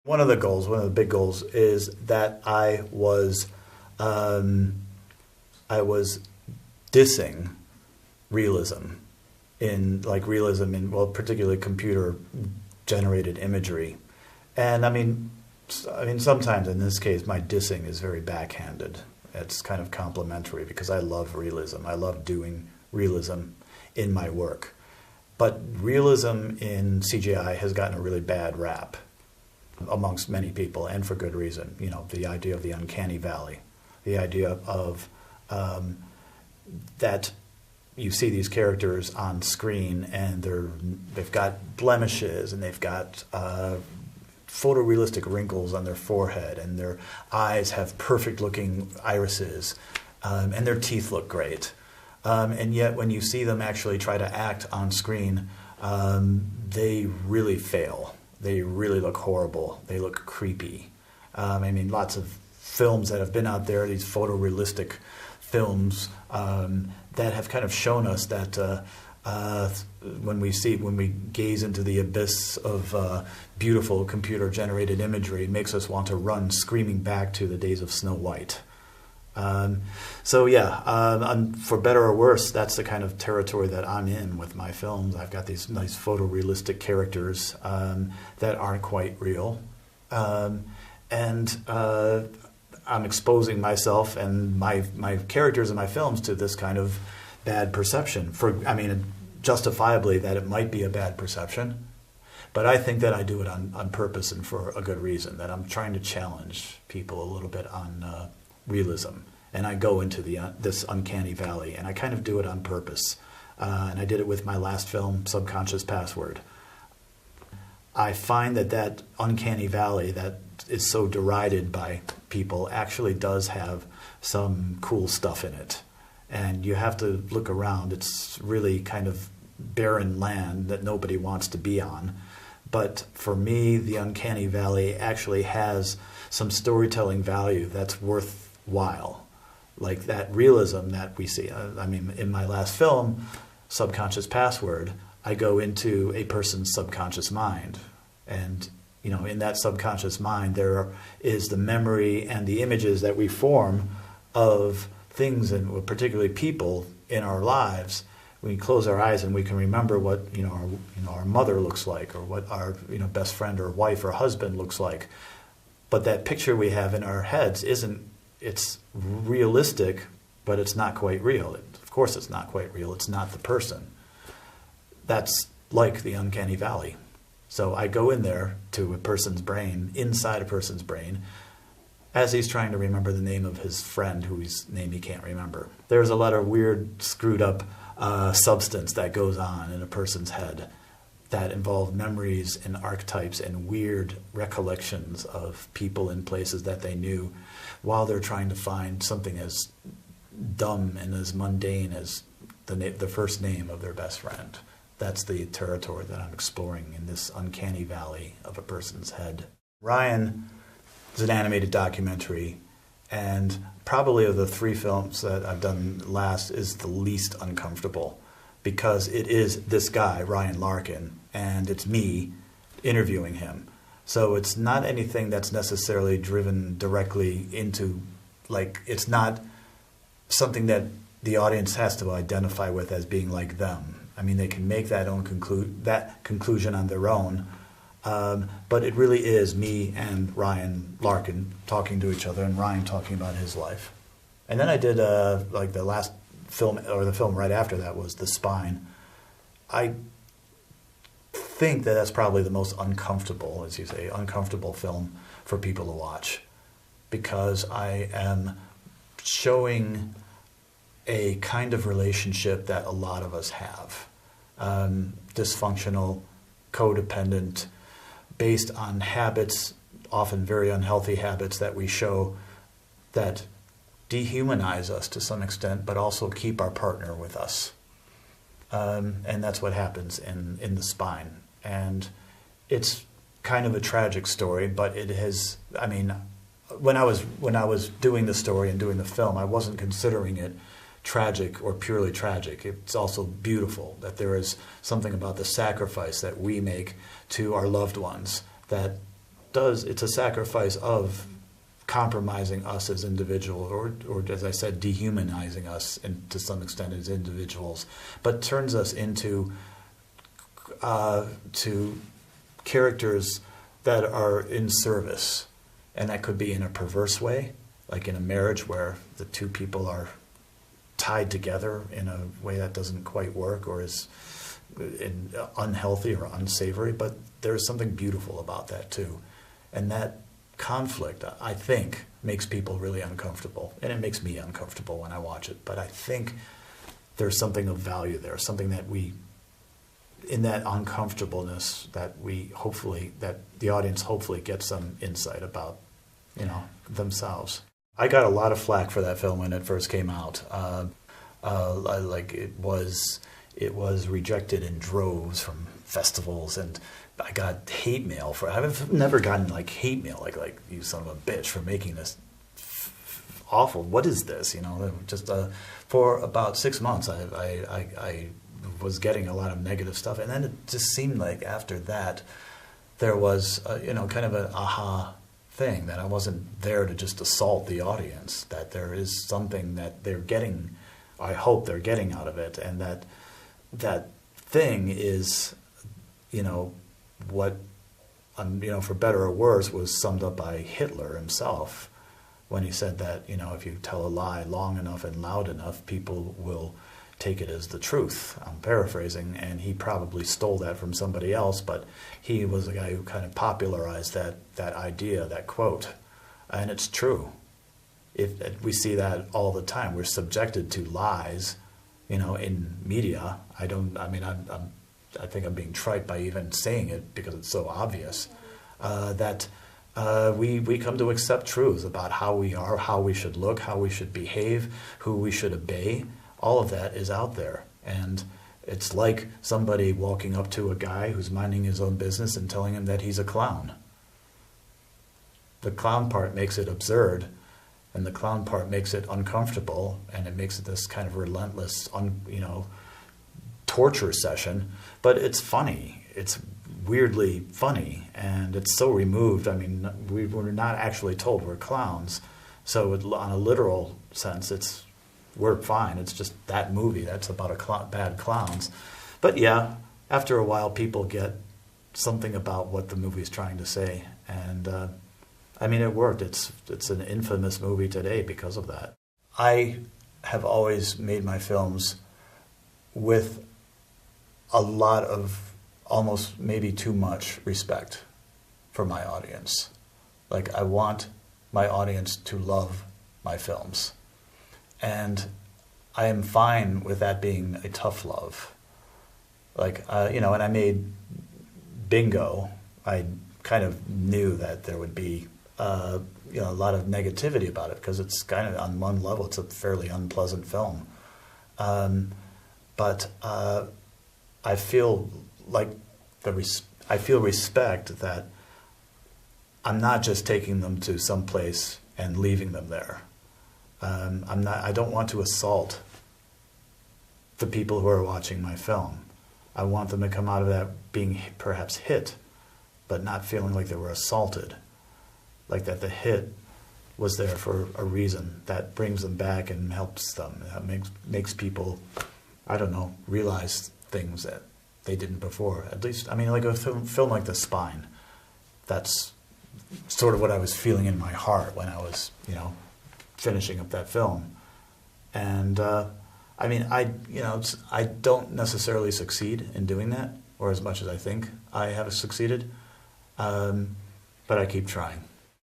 One of the big goals is that I was dissing realism in particularly computer generated imagery. And I mean sometimes in this case my dissing is very backhanded. It's kind of complimentary because I love realism. I love doing realism in my work. But realism in CGI has gotten a really bad rap amongst many people, and for good reason. You know, the idea of the uncanny valley, the idea of that you see these characters on screen and they've got blemishes and they've got photorealistic wrinkles on their forehead and their eyes have perfect looking irises and their teeth look great. And yet when you see them actually try to act on screen, they really fail. They really look horrible. They look creepy. Lots of films that have been out there, these photorealistic films that have kind of shown us that when we gaze into the abyss of beautiful computer-generated imagery, it makes us want to run screaming back to the days of Snow White. For better or worse, that's the kind of territory that I'm in with my films. I've got these nice photorealistic characters that aren't quite real. I'm exposing myself and my characters in my films to this kind of bad perception. Justifiably that it might be a bad perception, but I think that I do it on purpose and for a good reason, that I'm trying to challenge people a little bit on realism. And I go into this uncanny valley, and I kind of do it on purpose. And I did it with my last film, Subconscious Password. I find that uncanny valley that is so derided by people actually does have some cool stuff in it. And you have to look around. It's really kind of barren land that nobody wants to be on. But for me, the uncanny valley actually has some storytelling value that's worthwhile. Like that realism that we see. In my last film, Subconscious Password, I go into a person's subconscious mind. And, in that subconscious mind, there is the memory and the images that we form of things, and particularly people in our lives. We close our eyes and we can remember what, our mother looks like, or what our, best friend or wife or husband looks like. But that picture we have in our heads it's realistic, but it's not quite real. Of course it's not quite real. It's not the person. That's like the uncanny valley. So I go in there to a person's brain, inside a person's brain, as he's trying to remember the name of his friend whose name he can't remember. There's a lot of weird, screwed up substance that goes on in a person's head that involve memories and archetypes and weird recollections of people and places that they knew, while they're trying to find something as dumb and as mundane as the first name of their best friend. That's the territory that I'm exploring in this uncanny valley of a person's head. Ryan is an animated documentary, and probably of the 3 films that I've done last is the least uncomfortable, because it is this guy, Ryan Larkin, and it's me interviewing him. So it's not anything that's necessarily driven directly into, it's not something that the audience has to identify with as being like them. They can make that conclusion on their own, but it really is me and Ryan Larkin talking to each other, and Ryan talking about his life. And then I did the last film, or the film right after that, was The Spine. I think that's probably the most uncomfortable, as you say, uncomfortable film for people to watch, because I am showing a kind of relationship that a lot of us have. Dysfunctional, codependent, based on habits, often very unhealthy habits that we show that dehumanize us to some extent, but also keep our partner with us. And that's what happens in The Spine. And it's kind of a tragic story, but it has, when I was doing the story and doing the film, I wasn't considering it tragic or purely tragic. It's also beautiful that there is something about the sacrifice that we make to our loved ones that it's a sacrifice of compromising us as individuals, or as I said, dehumanizing us to some extent as individuals, but turns us into to characters that are in service. And that could be in a perverse way, like in a marriage where the two people are tied together in a way that doesn't quite work or is unhealthy or unsavory. But there's something beautiful about that too. And that conflict, I think, makes people really uncomfortable. And it makes me uncomfortable when I watch it. But I think there's something of value there, something that in that uncomfortableness, that the audience hopefully gets some insight about, themselves. I got a lot of flack for that film when it first came out. It was rejected in droves from festivals, and I got hate mail I've never gotten hate mail like you son of a bitch for making this awful. What is this? Just for about 6 months, I was getting a lot of negative stuff, and then it just seemed like after that there was kind of an aha thing, that I wasn't there to just assault the audience, that there is something that they're getting, I hope they're getting out of it, and that thing is, what, for better or worse, was summed up by Hitler himself when he said that, if you tell a lie long enough and loud enough, people will take it as the truth. I'm paraphrasing, and he probably stole that from somebody else, but he was the guy who kind of popularized that idea, that quote. And it's true. We see that all the time. We're subjected to lies, in media. I think I'm being trite by even saying it because it's so obvious, that we come to accept truths about how we are, how we should look, how we should behave, who we should obey. All of that is out there. And it's like somebody walking up to a guy who's minding his own business and telling him that he's a clown. The clown part makes it absurd, and the clown part makes it uncomfortable, and it makes it this kind of relentless, torture session. But it's funny. It's weirdly funny, and it's so removed. I mean, we're not actually told we're clowns. So on a literal sense, we're fine. It's just that movie. That's about bad clowns. But yeah, after a while, people get something about what the movie's trying to say. And it worked. It's an infamous movie today because of that. I have always made my films with a lot of, almost maybe too much, respect for my audience. Like, I want my audience to love my films. And I am fine with that being a tough love. And I made Bingo. I kind of knew that there would be a lot of negativity about it, because it's kind of, on one level, it's a fairly unpleasant film. But I feel respect that I'm not just taking them to some place and leaving them there. I don't want to assault the people who are watching my film. I want them to come out of that being perhaps hit, but not feeling like they were assaulted. Like that the hit was there for a reason that brings them back and helps them. That makes people, realize things that they didn't before. At least, like a film like The Spine. That's sort of what I was feeling in my heart when I was, finishing up that film. And I don't necessarily succeed in doing that, or as much as I think I have succeeded, but I keep trying.